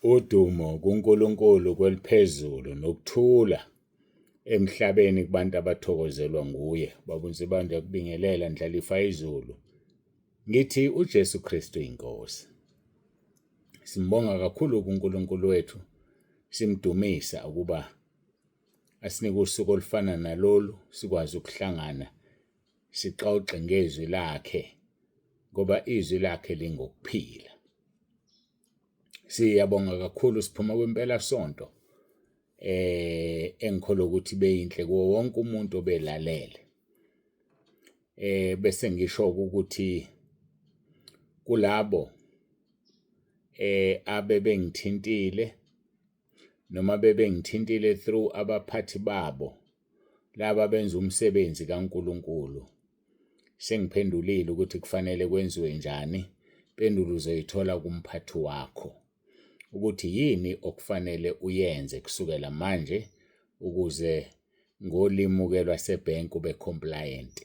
Udumo kuNkulunkulu kweliphezulu nokuthula emhlabeni kubantu abathokozelwa nguye. Baba uNsibanda yakubingelela ndlalifa izulu. Ngithi uJesu Kristu inkosi. Simbonga kakhulu kuNkulunkulu wethu, simdumisa ukuba asinike usuku olufana nalolu, sikwazi ukuhlangana sixoxe ngezwi lakhe, ngoba izwi lakhe lingokuphila. Siyabonga kakhulu siphuma kwempela sonto engikholwa ukuthi beyinhle kuwo wonke umuntu obelalele. Bese ngisho ukuthi kulabo abebengithintile noma bebengithintile through abaphathi babo, laba benza umsebenzi kaNkulunkulu, sengiphendulile ukuthi kufanele kwenziwe njani. Impendulo uzoyithola kumphathi wakho ukuthi yini okufanele uyenze kusukela manje ukuze ngolimuke lwasebhenki ube compliant.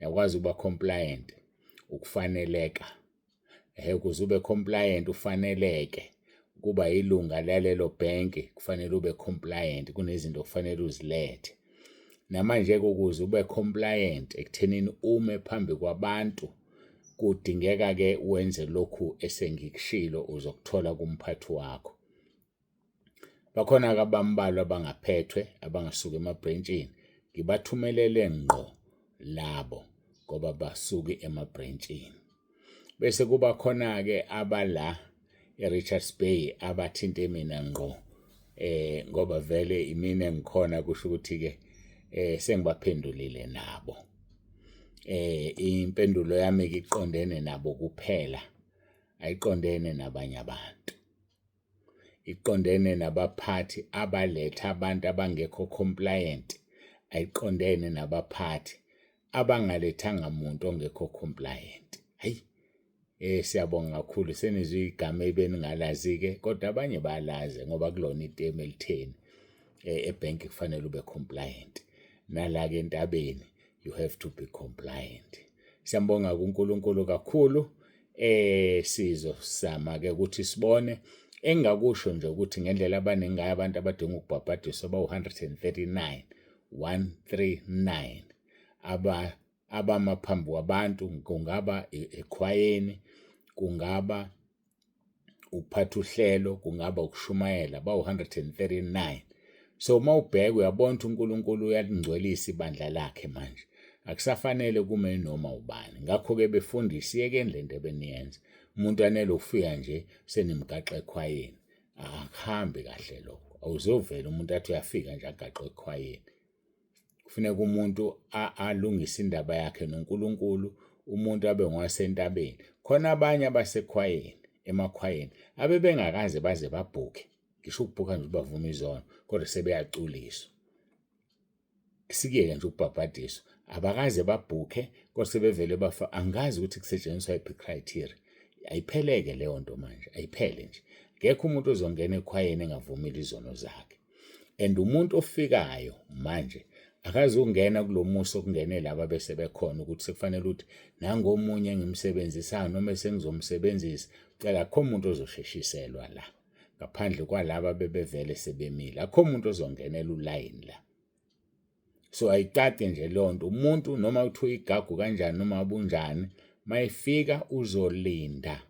Yakwazi ukuba compliant ukufaneleka. Ukuze ube compliant ufaneleke kuba ilunga lalelo bhenki kufanele ube compliant, kunezinto kufanele uzilethe. Namanje ukuze ube compliant ekuthenini ume phambi kwabantu kudingeka wenze lokhu esengikushilo uzokuthola kumphathi wakho. Bakhona abambalwa abangaphethwe abangasuka emabhrentshini, ngibathumelele ngqo labo ngoba basuke emabhrentshini. Bese kuba khona abala eRichards Bay abathinte mina ngqo ngoba vele imina engikhona kusho ukuthi sengibaphendulile nabo. Impendulo yami iqondene nabo kuphela, ayiqondene nabanye abantu. Iqondene nabaphathi abaletha abantu abangekho compliant, ayiqondene nabaphathi abangalethanga umuntu ongekho compliant. Hayi, siyabonga kakhulu senizwe igama ebeningalazi-ke, kodwa abanye bayalazi ngoba kulona itemu elitheni ebhenki kufanele ube compliant. Nala-ke entabeni you have to be compliant. Siyambonga kuNkulunkulu kakhulu. Sizosama-ke ukuthi sibone engakusho nje ukuthi ngendlela abaningi ngayo abantu abadinga ukubhabhadiswa ba-139 abamaphambi kwabantu, kungaba ekhwayeni, kungaba ukuphatha uhlelo, kungaba ukushumayela, ba-139. So mawubheka uyabona ukuthi uNkulunkulu uyalingcwelisa ibandla lakhe manje. Akusafanele kume noma ubani. Ngakho-ke befundisi yekeni lento ebeniyenza. Umuntu anele ukufika nje senimgaxa ekhwayeni. Akuhambi kahle lokho. Awuzovela umuntu athi uyafika nje agaxwe ekhwayeni. Kufuneka umuntu alungise indaba yakhe noNkulunkulu, umuntu abe ngwasentabeni. Khona abanye abasekhwayeni, emakhwayeni, abebengakaze baze babhuke. Ngisho ukubhuka nje bavuma izono, kodwa sebeyaculiswa. Sikiyeke nje ukubhabhadiswa. Abakaze babhuke, kodwa sebevele bafa. Angazi ukuthi kusetshenziswa yiphi criteria. Ayipheleke leyo nto manje, ayiphele nje. Ngekho umuntu ozongena ekhwayeni engavumile izono zakhe. And umuntu ofikayo manje akaze ungena kulomuso okungene laba bese bekhona ukuthi sekufanele ukuthi nangomunye engimsebenzisayo noma sengizomsebenzisa, cela akho umuntu ozosheshiselwa la. Ngaphandle kwalaba bebevele sebemile, akho umuntu ozongenela ulayini la. So ayicade nje leyo nto. Umuntu noma uthiwa igagu kanjani noma abunjani, mayifika uzolinda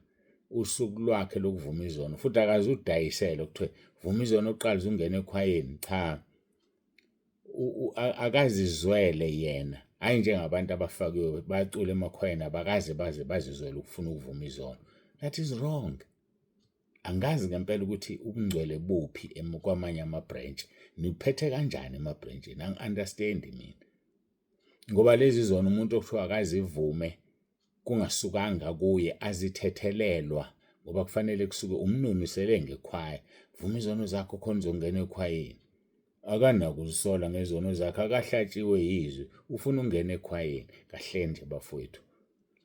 usuku lwakhe lokuvuma izono. Futhi akaze udayisele ukuthiwa vuma izono oqala uzungena ekhwayeni. Cha, akazizwele yena. Hayi njengabantu abafakiwe bacula emakhwayeni abakaze bazizwele ukufuna ukuvuma izono. That is wrong. Angazi ngempela ukuthi ubungcwele buphi kwamanye amabranch. Niphethe kanjani emabranchini? Angi-understand mina. Ngoba lezi zona umuntu okuthiwa akazivume kungasukanga kuye, azithethelelwa ngoba kufanele kusuke umnunisele ngekhwaya. Vuma izono zakho khona uzongena ekhwayeni. Akanakuzisola ngezono zakhe, akahlatshiwe yizwi, ufuna ukungena ekhwayeni. Kahle nje bafowethu.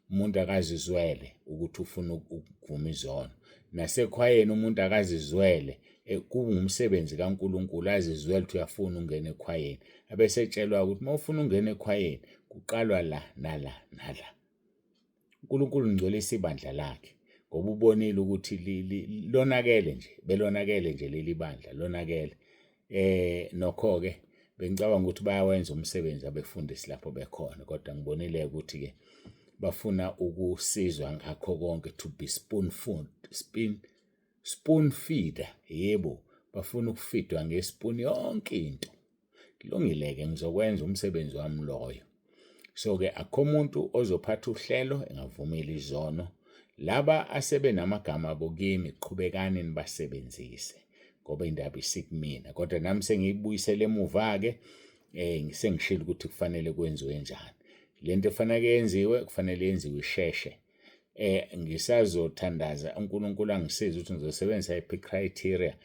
Umuntu akazizwele ukuthi ufuna ukuvuma izono. Nasekhwayeni umuntu akazizwele kungumsebenzi kaNkulunkulu azizwele ukuthi uyafuna ukungena ekhwayeni. Abesetshelwa ukuthi mawufuna ukungena ekhwayeni kuqalwa la nala nala. uNkulunkulu ungcwelisa ibandla lakhe. ngoba ubonile ukuthi lonakele nje, belonakele nje leli bandla, lonakele. Nokho-ke bengicabanga ukuthi bayawenza umsebenzi abefundisi lapho bekhona, kodwa ngibonile ukuthi-ke bafuna ukusizwa ngakho konke, to be spoon feeder, yebo, bafuna ukufidwa ngespoon yonke into. Kulungile-ke, ngizokwenza umsebenzi wami loyo. So-ke akho umuntu ozophatha uhlelo engavumeli izono. Laba asebenamagama abo kimi, qhubekani nibasebenzise ngoba indaba isikumina, kodwa nami sengiyibuyisele emuva-ke, sengishilo ukuthi kufanele kwenziwe njani. Lento efanele yenziwe, kufanele yenziwe isheshe. Ngisazothandaza uNkulunkulu angisize ukuthi ngizosebenzisa iphi criteria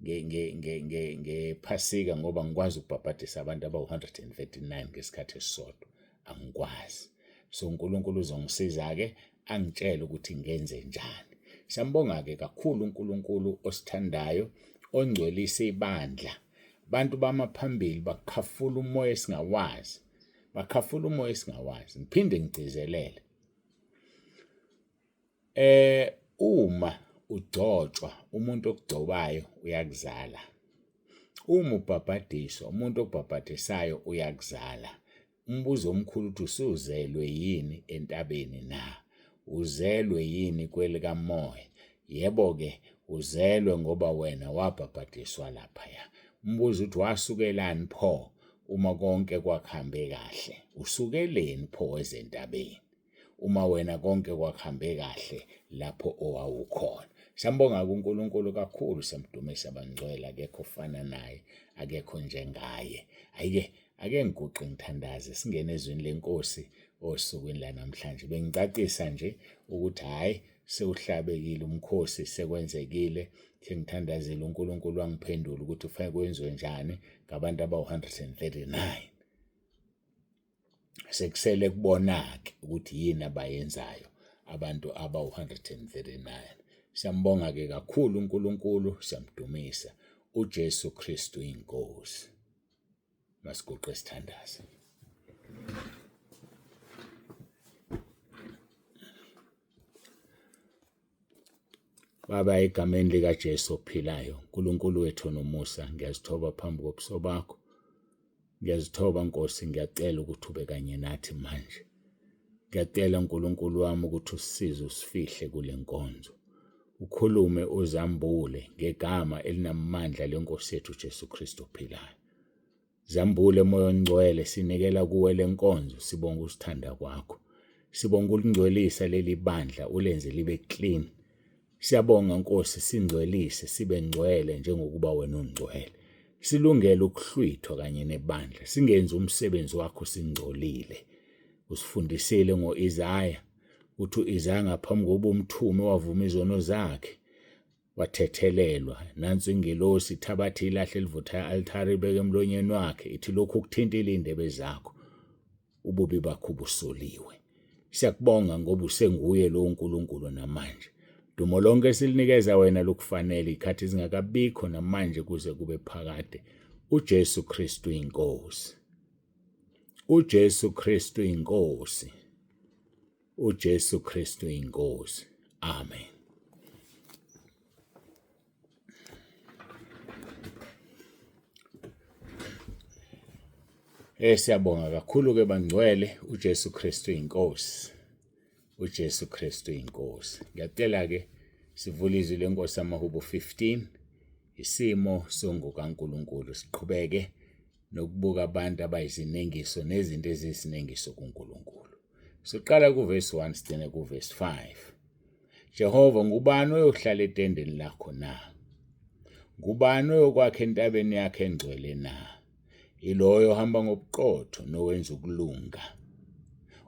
ngephasika ngoba ngikwazi ukubhabhadisa abantu abawu-139 ngesikhathi esisodwa, angikwazi. So uNkulunkulu uzongisiza-ke angitshele ukuthi ngenze njani. Siyambonga-ke kakhulu uNkulunkulu osithandayo, ongcwelisa ibandla. Abantu bamaphambili bakhafula umoya esingawazi, ngiphinde ngigcizelele. Uma ugcotshwa, umuntu okugcobayo uyakuzala. Uma ubhabhadiswa, umuntu okubhabhadisayo uyakuzala. Umbuzo omkhulu uthi usuzelwe yini entabeni na? Uzelwe yini kwelikamoya? Yebo-ke, uzelwe ngoba wena wabhabhadiswa laphaya. Umbuzo uthi wasukelani pho uma konke kwakuhambe kahle? Usukeleni pho ezentabeni uma wena konke kwakuhambe kahle lapho owawukhona? Siyambonga uNkulunkulu kakhulu, siyamdumisa abangcwele, akekho ofana naye, akekho njengaye. Ake ngiguqe ngithandaze, singene ezwini lenkosi osukwini lanamhlanje. Bengicacisa nje ukuthi hhayi, sewuhlabekile umkhosi, sekwenzekile. Sengithandazile uNkulunkulu wangiphendula ukuthi kufanele kwenziwe njani ngabantu abawu-139. Sekusele kubona-ke ukuthi yini abayenzayo abantu abawu-139. Siyambonga-ke kakhulu uNkulunkulu, siyamdumisa. uJesu Kristu inkosi. Masiguqe sithandaze. Baba, egameni likaJesu ophilayo, uNkulunkulu wethu nomusa, ngiyazithoba phambi kobuso bakho. Ngiyazithoba Nkosi, ngiyacela ukuthi ube kanye nathi manje. Ngiyacela uNkulunkulu wami ukuthi usisize, usifihle kule nkonzo. Ukhulume uzambule ngegama elinamandla lenkosi yethu uJesu Kristu ophilayo. Zambule Moya Ongcwele, sinikela kuwe le nkonzo, sibonga usithanda kwakho. Sibonga ulingcwelisa leli bandla, ulenze libe clean. Siyabonga Nkosi, singcwelise sibe ngcwele njengokuba wena ungcwele. Silungele ukuhlwithwa kanye nebandla, singenze umsebenzi wakho singcolile. Usifundisile ngo-Isaya uthi u-Isaya ngaphambi kokuba umthume wavuma izono zakhe, wathethelelwa. Nansi ingelosi ithabathi ilahle livutha i-althari ibeke emlonyeni wakhe, ithi lokhu kuthintile indebe zakho, ububi bakho busoliwe. Siyakubonga ngoba usenguye lo uNkulunkulu namanje. Dumo lonke silinikeza wena lokufanele, ikhathi zingakabikho namanje kuze kube phakade. uJesu Kristu inkosi. uJesu Kristu inkosi. uJesu Kristu inkosi. Amen. Siyabonga kakhulu-ke bangcwele, uJesu Kristu inkosi. uJesu Kristu inkosi. Ngiyacela-ke sivule izwi lenkosi amahubo 15, isimo songokaNkulunkulu. Siqhubeke nokubuka abantu abayizinengiso nezinto eziyisinengiso kuNkulunkulu. Siqala kuvesi 1 sigcine kuvesi 5. Jehova, ngubani oyohlala etendeni lakho na? Ngubani oyokwakha entabeni yakhe engcwele na? Iloyo ohamba ngobuqotho nowenza ukulunga,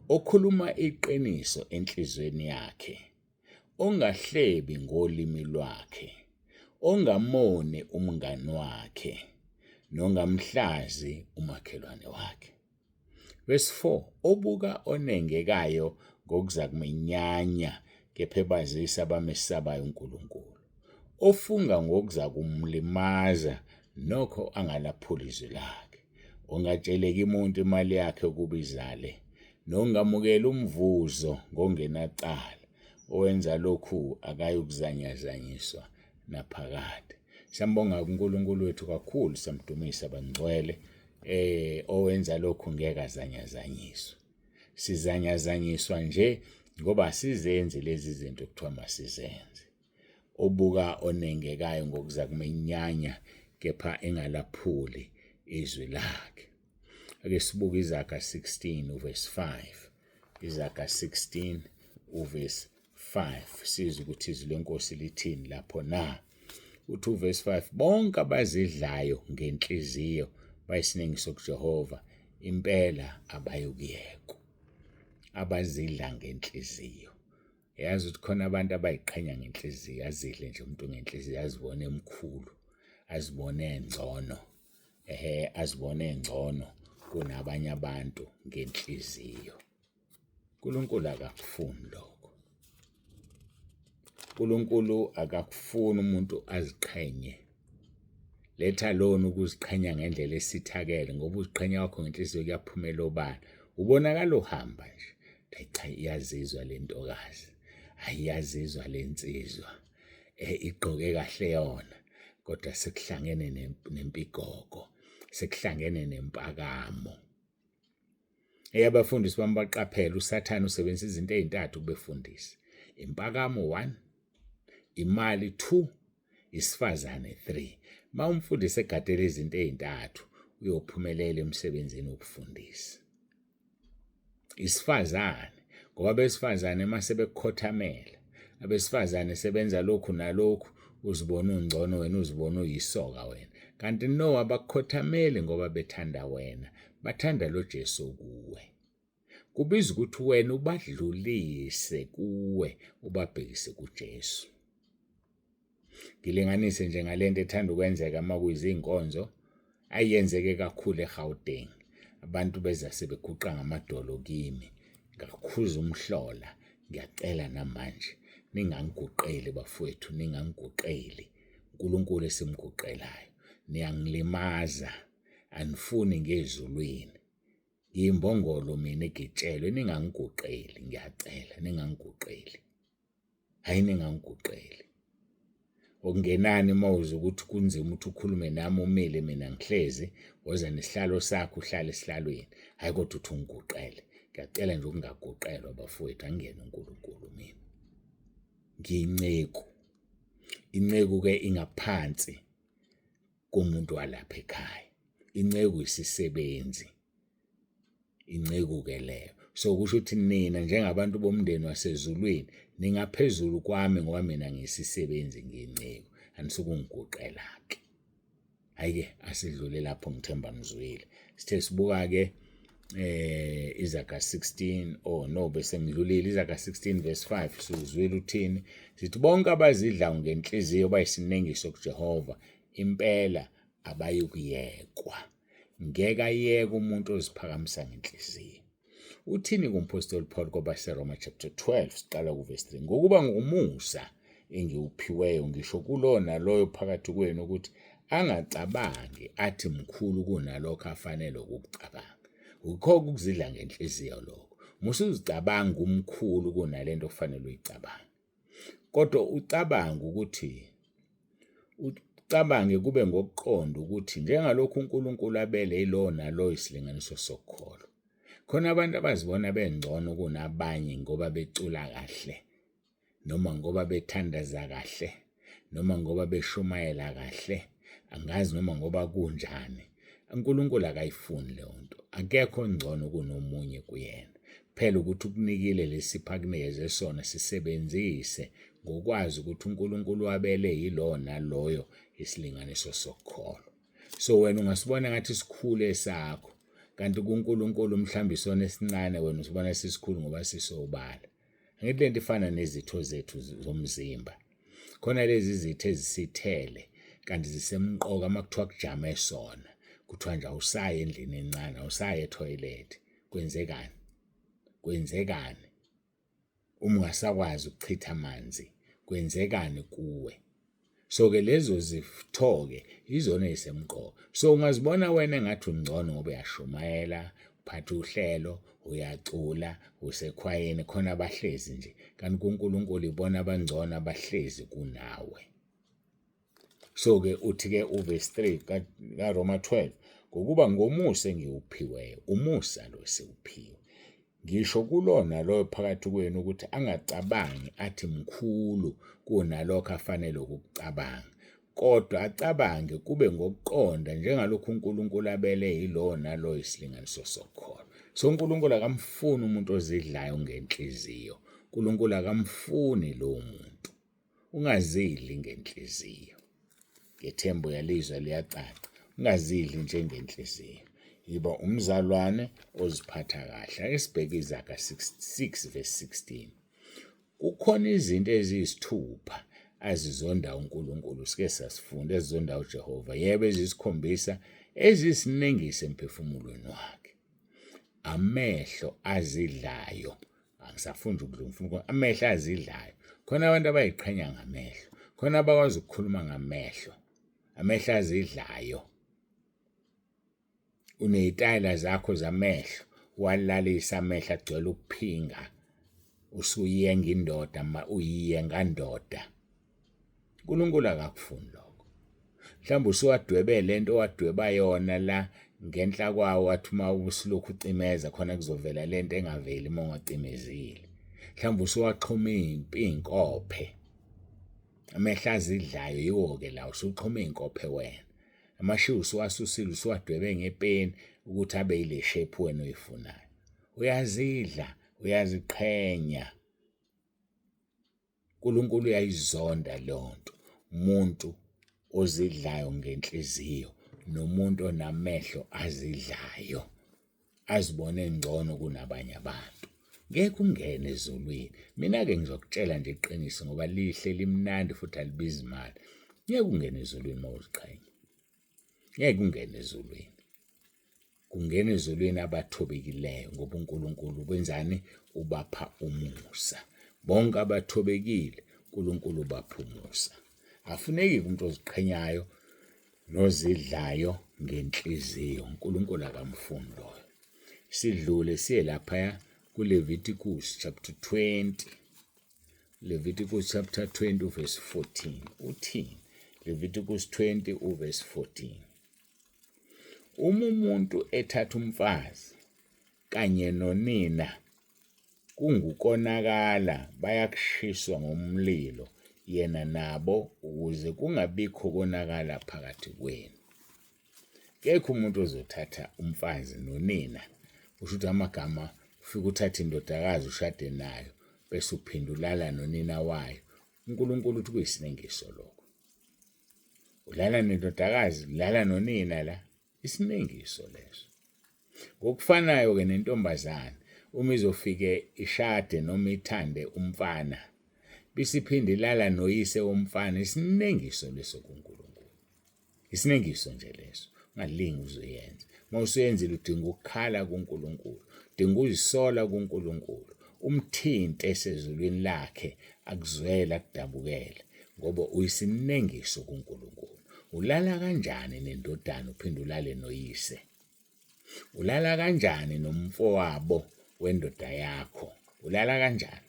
okhuluma iqiniso enhlizweni yakhe, ongahlebi ngolimi lwakhe, ongamone umngani wakhe, nongamhlazi umakhelwane wakhe. Verse 4, obuka onengekayo ngokuzakumenyanya, kepha ebazisa abamesabayo uNkulunkulu, ofunga ngokuzakumlimaza, nokho angalaphula izwi lakhe, ongatsheleki umuntu imali yakhe ukuba izale, nongamukela umvuzo ngongenacala, owenza lokhu akayukuzanyazanyiswa naphakade. Siyambonga uNkulunkulu wethu kakhulu, samdumisa bangcwele. Owenza lokhu ngeke azanyazanyiswa. Sizanyazanyiswa nje ngoba sizenze lezi zinto kuthiwa masizenze. Obuka onengekayo ngokuza kumenyanya kepha engalaphuli izwi lakhe. Ake sibuke Izaga 16 uverse 5. Izaga 16 uverse 5. Sizwe ukuthi izwi lenkosi lithini lapho na. Uthi uverse 5, bonke abazidlayo ngenhliziyo bayisinengiso kuJehova impela abayukuyekwa. Abazidla ngenhliziyo. Yazi ukuthi khona abantu abayiqhenya ngenhliziyo, azidle nje umuntu ngenhliziyo, azibone emkhulu, azibone engcono. Azibone engcono kunabanye abantu ngenhliziyo. uNkulunkulu akakufuni lokho. uNkulunkulu akakufuni umuntu aziqhenye. Letha lona ukuziqhenya ngendlela esithakele, ngoba uziqhenya wakho ngenhliziyo kuyaphumela obala. Ubonakala uhamba nje. Cha, iyazizwa le ntokazi. Ayiyazizwa le nsizwa. Igqoke kahle yona, kodwa sekuhlangene nempigogo, sekuhlangene nempakamo. Abafundisi bami baqaphela uSathane usebenzisa izinto ezintathu kubefundisi. Impakamo 1, imali 2, isifazane 3. Umfundisi egadele izinto ezintathu uyophumelela emsebenzini wokufundisa. Isifazane, ngoba abesifazane mase bekukhothamela, abesifazane sebenza lokhu nalokhu, uzibona ungcono wena, uzibona uyisoka wena. Kanti no, abakukhothameli ngoba bethanda wena, bathanda lo Jesu kuwe. Kubiza ukuthi wena ubadlulise kuwe, ubabhekise kuJesu. Ngilinganise nje ngalento ethanda ukwenzeka makuyizinkonzo ayenzeke kakhulu eGauteng. Abantu beza sebeguqa ngamadolo kimi, ngakhuza umhlola. Ngiyacela namanje ningangiguqeli bafowethu, ningangiguqeli. uNkulunkulu esimguqelayo. Niyangilimaza, anifuni ngezulwini. Ngiyimbongolo mina egitshelwe, ningangiguqeli, ngiyacela ningangiguqeli. Hayi ningangiguqeli. Okungenani mawuze ukuthi kunzima ukuthi ukhulume nami umile mina ngihlezi, woza nesihlalo sakho uhlale esihlalweni. Hayi kodwa uthi ungiguqele. Ngiyacela nje ukungaguqelwa bafowethu, angiyena uNkulunkulu mina. Ngiyinceku. Inceku ke ingaphansi kumuntu walapha ekhaya. Inceku isisebenzi. Inceku ke leyo. So kusho ukuthi nina njengabantu bomndeni wasezulwini ningaphezulu kwami ngoba mina ngisisebenzi, ngiyinceku. Anisuke ungiguqela ke. Hayike asidlule lapho, ngithemba ngizwile. Sithe sibuka ke Izaga 16 bese ngidlulile Izaga 16 verse 5 sizwile uthini. Sithi bonke abazidlayo ngenhliziyo bayisinengiso kuJehova impela abayukuyekwa. Ngeke ayeke umuntu oziphakamisa ngenhliziyo. Uthini kumpostoli Paul kwabaseRoma chapter 12 siqala kuverse 3. Ngokuba ngumusa engiwuphiweyo ngisho kulona loyo phakathi kwenu ukuthi angacabangi athi mkhulu kunalokho afanele ukucabanga. Ukho ukuzidla ngenhliziyo lokho. Musuzicabanga umkhulu kunalento ofanele uyicabanga. Kodwa ucabanga ukuthi ucabange kube ngokuqonda ukuthi njengalokhu uNkulunkulu abele ilona lo isilinganiso sokukholo. Khona abantu abazibona bengcono kunabanye ngoba becula kahle, noma ngoba bethandaza kahle, noma ngoba beshumayela kahle, angazi noma ngoba kunjani. uNkulunkulu akayifuni leyo nto. Akekho ongcono kunomunye kuyena. Phela ukuthi ukunikile lesipha kunikeze sona sisebenzise ngokwazi ukuthi uNkulunkulu wabele yilona loyo isilinganiso sokukholo. So wena ungasibona ngathi isikhulu esakho, kanti kuNkulunkulu mhlawumbe isona esincane, wena usibona sisikhulu ngoba sisobala. Ngithi lento ifana nezitho zethu zomzimba. Khona lezi zitho ezisithele kanti zisemqoka makuthiwa kujame sona. Kuthiwa nje awusaye endlini encane, awusaye etoilet. Kwenzekani? Kwenzekani? Ungasakwazi ukuchitha amanzi. Kwenzekani kuwe? So ke lezo zithoke izona ezisemqoka. So ungazibona wena engathi ungcono ngoba uyashumayela, uphatha uhlelo, uyacula, usekhwayeni khona abahlezi nje. Kanti kuNkulunkulu ibona abangcono abahlezi kunawe. So-ke uthi-ke uverse 3 kaRoma 12, ngokuba ngomusa engiwuphiweyo, umusa lo esiwuphiwe. Ngisho kulona loyo phakathi kwenu ukuthi angacabangi athi mkhulu kunalokho afanele ukucabanga, kodwa acabange kube ngokuqonda njengalokhu uNkulunkulu abele yilo nalo isilinganiso sokholo. So uNkulunkulu akamfuni umuntu ozidlayo ngenhliziyo. uNkulunkulu akamfuni lowo muntu. Ungazidli ngenhliziyo. Ngethemba uyalizwa liyacaca. Ungazidli njengenhliziyo. Yiba umzalwane oziphatha kahle. Ake sibheke iZaga 6 verse 16. Kukhona izinto eziyisithupha azizonda uNkulunkulu, sike sasifunda, ezizonda uJehova, yebo ezisikhombisa ezisinengise emphefumulweni wakhe. Amehlo azidlayo, angisafunda ukudlula, amehlo azidlayo. Khona abantu abayiqhenya ngamehlo, khona abakwazi ukukhuluma ngamehlo. Amehlo azidlayo. Unezitayela zakho zamehlo, walalisa amehlo agcwele ukuphinga, usuyenga indoda, uyiyenga ndoda. uNkulunkulu akakufuni lokho. Mhlawumbe usuwadwebe lento owadweba yona la ngenhla kwawo, wathi uma usilokhu ucimeza khona kuzovela lento engaveli uma ungacimezile. Mhlawumbe usuwaxhuma iy'nkophe. Amehlo azidlayo yiwo-ke la, usuxhuma iy'nkophe wena. Amashiya usuwasusile, usuwadwebe ngepeni ukuthi abe yile shape wena oyifunayo. Uyazidla, uyaziqhenya. uNkulunkulu uyayizonda leyo nto. Umuntu ozidlayo ngenhliziyo nomuntu onamehlo azidlayo, azibone ngcono kunabanye abantu. Ngeke ungene ezulwini. Mina-ke ngizokutshela nje iqiniso ngoba lihle limnandi futhi alibizi imali. Ngeke ungene ezulwini uma uziqhenya. Ngeke ungene ezulwini. Kungena ezulwini abathobekileyo ngoba uNkulunkulu kwenzani? Ubapha umusa. Bonke abathobekile uNkulunkulu ubapha umusa. Afuneki umuntu oziqhenyayo nozidlayo ngenhliziyo. uNkulunkulu akamfuni loyo. Sidlule siye laphaya kuLeviticus chapter 20. Leviticus chapter 20 verse 14. Uthini? Leviticus 20 verse 14. Uma umuntu ethatha umfazi kanye nonina kungukonakala, bayakushiswa ngomlilo yena nabo, ukuze kungabikho konakala phakathi kwenu. Kekho umuntu ozothatha umfazi nonina, usho ukuthi amagama, ufike uthathe indodakazi ushade nayo bese uphinde ulala nonina wayo. uNkulunkulu uthi kuyisinengiso lokho. Ulala nendodakazi, ulala nonina la, isinengiso leso. Ngokufanayo-ke nentombazane, uma izofike ishade noma ithande umfana, bisiphinde ilala noyise womfana, isinengiso leso kuNkulunkulu. Isinengiso nje leso. Ungalingi uzoyenza. Uma usuyenzile udinga ukukhala kuNkulunkulu, udinga uzisola kuNkulunkulu, umthinte esezulwini lakhe akuzwele, akudabukele, ngoba uyisinengiso kuNkulunkulu. Ulala kanjani nendodana uphinde ulale noyise? Ulala kanjani nomfowabo wendoda yakho? Ulala kanjani?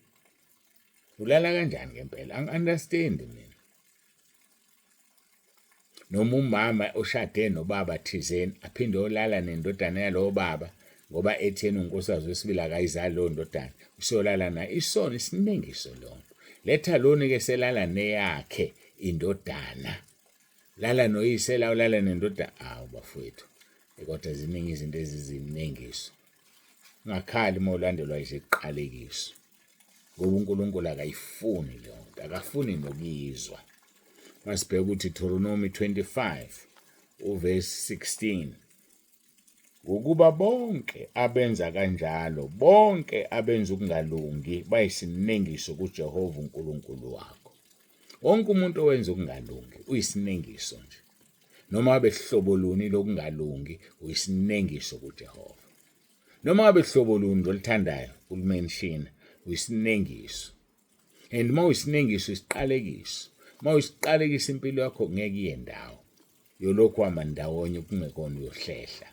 Ulala kanjani ngempela? Angi-understand mina. Noma umama oshade nobaba thizeni aphinde olala nendodana yalowo baba ngoba etheni unkosikazi wesibili akayizali lowo ndodana, usiyolala naye. Isona isinengiso lonto. Letha loni-ke selala neyakhe indodana. Lala noyise la, ulala nendodana. Awu bafowethu, kodwa ziningi izinto ezizinengiso. Ungakhali uma ulandelwa iziqalekiso, ngoba uNkulunkulu akayifuni leyo nto, akafuni nokuyizwa. Masibheke ukuthi Deuteronomy 25 verse 16. Ngokuba bonke abenza kanjalo, bonke abenza ukungalungi, bayisinengiso kuJehova uNkulunkulu wakho. Wonke umuntu owenza ukungalungi uyisinengiso nje. Noma abe hlobo luni lokungalungi, uyisinengiso kuJehova. Noma abe hlobo luni oluthandayo, ulimention, uyisinengiso. And uma uyisinengiso isiqalekiso. Uma uyisiqalekisa impilo yakho ngeke iye ndawo. Yolokhu hamba ndawonye kungekona uyohlehla.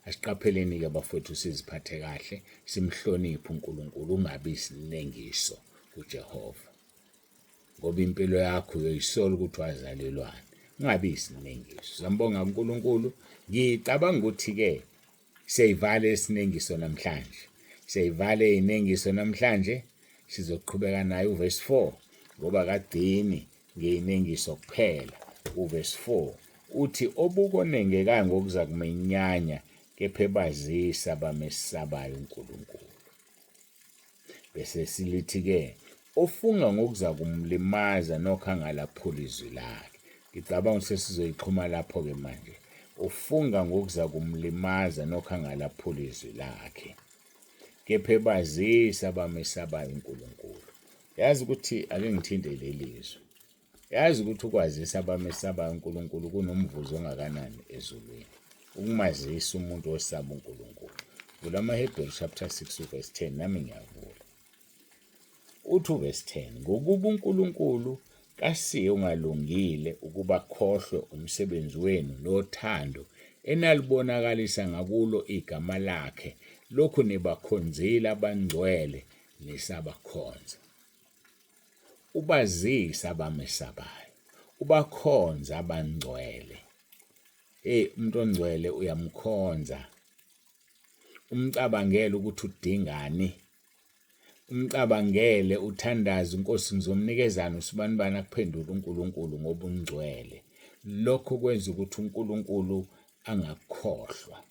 Asiqapheleni-ke bafowethu siziphathe kahle, simhloniphe uNkulunkulu, ungabi isinengiso kuJehova. Ngoba impilo yakho uyoyisola ukuthi wazalelwani. Ungabi isinengiso. Siyambonga uNkulunkulu. Ngicabanga ukuthi-ke siyayivala isinengiso namhlanje. Siyayivala iy'nengiso namhlanje. Sizoqhubeka nayo uverse 4 ngoba kadini ngey'nengiso kuphela. Uverse 4 uthi obukonengekayo ngokuza kumenyanya kepha ebazisa abamesabayo uNkulunkulu. Bese silithi-ke ofunga ngokuza kumlimaza nokhangalaphula izwi lakhe. Ngicabanga ukuthi sesizoyiqhuma lapho-ke manje. Ofunga ngokuza kumlimaza nokhangalaphula izwi lakhe. Kepha ebazisa abamesabayo uNkulunkulu. Yazi ukuthi ake ngithinte leli zwi. Yazi ukuthi ukwazisa abamesabayo uNkulunkulu kunomvuzo ongakanani ezulwini. Ukumazisa umuntu osaba uNkulunkulu. Vula amaHebheru chapter 6 verse 10 nami ngiyavula. Uthi verse 10 ngokuba uNkulunkulu kasiye ungalungile ukuba khohlwe umsebenzi wenu nothando enalibonakalisa ngakulo igama lakhe lokhu nibakhonzile abangcwele nisabakhonza. Ubazisa abamesabayo, ubakhonza abangcwele. Umuntu ongcwele uyamkhonza. Umcabangele ukuthi udingani. Umcabangele uthandaza uNkosi ngizomnikezana usibanibani akuphendula uNkulunkulu ngoba ungcwele. Lokho kwenza ukuthi uNkulunkulu angakukhohlwa.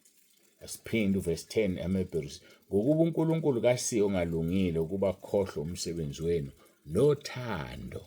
Asiphinde uverse 10 amaHebheru. Ngokuba uNkulunkulu kasiye ongalungile ukuba khohlwe umsebenzi wenu nothando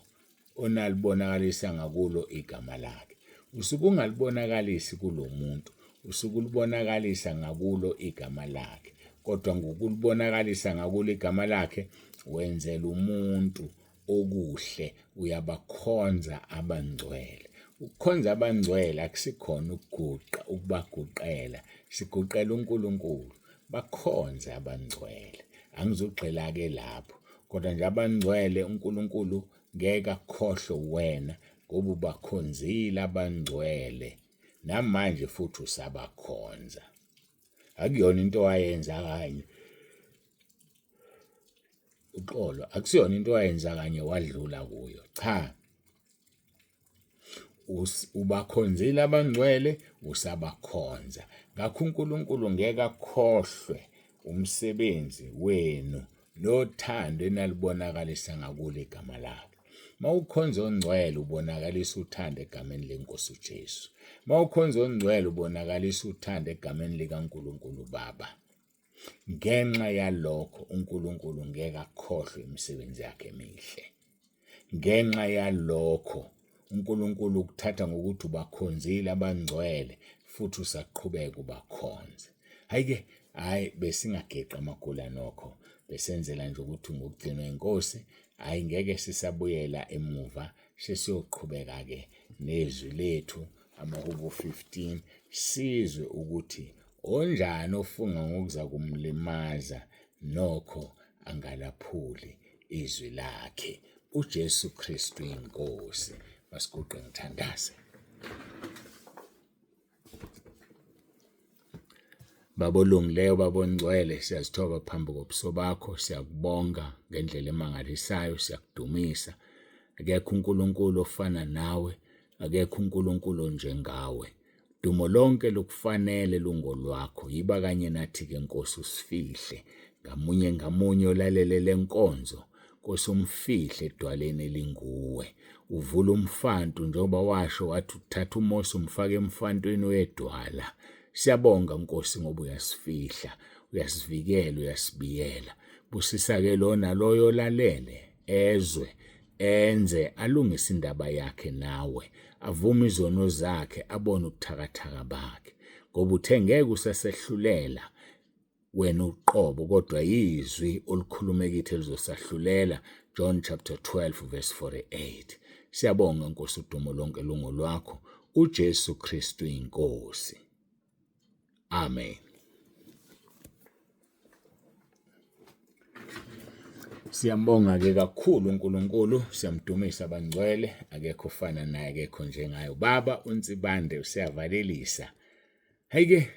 onalibonakalisa ngakulo igama lakhe. Usuke ungalibonakalisi kulo muntu, usuke ulibonakalisa ngakulo igama lakhe. Kodwa ngokulibonakalisa ngakulo igama lakhe wenzela umuntu okuhle, uyabakhonza abangcwele. Ukukhonza abangcwele akusikhona ukuguqa, ukubaguqela. Siguqela uNkulunkulu. Bakhonze abangcwele. Angizogxila-ke lapho. Kodwa nje abangcwele uNkulunkulu ngeke akukhohlwe wena ngoba ubakhonzile abangcwele. Namanje futhi usabakhonza. Akuyona into wayenza kanye. Uxolo, akusiyona into wayenza kanye wadlula kuyo. Cha. Ubakhonzile abangcwele, usabakhonza. Ngakho uNkulunkulu ngeke akukhohlwe umsebenzi wenu nothando enalibonakalisa ngakulo igama lakhe. Mawukhonza ongcwele ubonakalisa uthando egameni leNkosi uJesu. Mawukhonza ongcwele ubonakalisa uthando egameni likaNkulunkulu Baba. Ngenxa yalokho uNkulunkulu ngeke akukhohlwe imisebenzi yakhe emihle. Ngenxa yalokho uNkulunkulu ukuthatha ngokuthi ubakhonzile abangcwele futhi usaqhubeka ubakhonze. Hayi besingageqi amagula nokho. Besenzela nje ukuthi ngokugcinwa inkosi ngeke sisabuyela emuva. Sesiyoqhubeka-ke nezwi lethu amaHubo 15 sizwe ukuthi onjani ofunga ngokuza kumlimaza nokho angalaphuli izwi lakhe. uJesu Kristu inkosi. Masiguqe ngithandaze. Baba olungileyo, Baba ongcwele, siyazithoba phambi kobuso bakho, siyakubonga ngendlela emangalisayo, siyakudumisa. Akekho uNkulunkulu ofana nawe, akekho uNkulunkulu njengawe. Dumo lonke lukufanele lungolwakho. Yiba kanye nathi-ke Nkosi usifihle ngamunye ngamunye olalele lenkonzo. Nkosi umfihle edwaleni elinguwe. Uvula umfanto njengoba washo wathi uthatha uMose umfake emfantweni wedwala. Siyabonga Nkosi ngoba uyasifihla, uyasivikela, uyasibiyela. Busisa-ke lona loyo olalele ezwe enze alungise indaba yakhe nawe, avume izono zakhe, abone ubuthakathaka bakhe. Ngoba uthe ngeke usasehlulela wena uqobo, kodwa yizwi olukhulume kithi elizosahlulela. John chapter 12 verse 48. Siyabonga Nkosi, udumo lonke lungolwakho. uJesu Kristu inkosi. Amen. Siyambonga-ke kakhulu uNkulunkulu, siyamdumisa abangcwele, akekho ofana naye, akekho njengayo. Baba uNsibande usiyavalelisa. Hayi-ke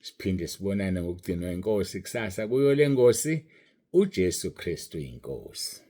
siphinde sibonane ngokugcinwa inkosi kusasa kuyo le ngosi uJesu Kristu inkosi.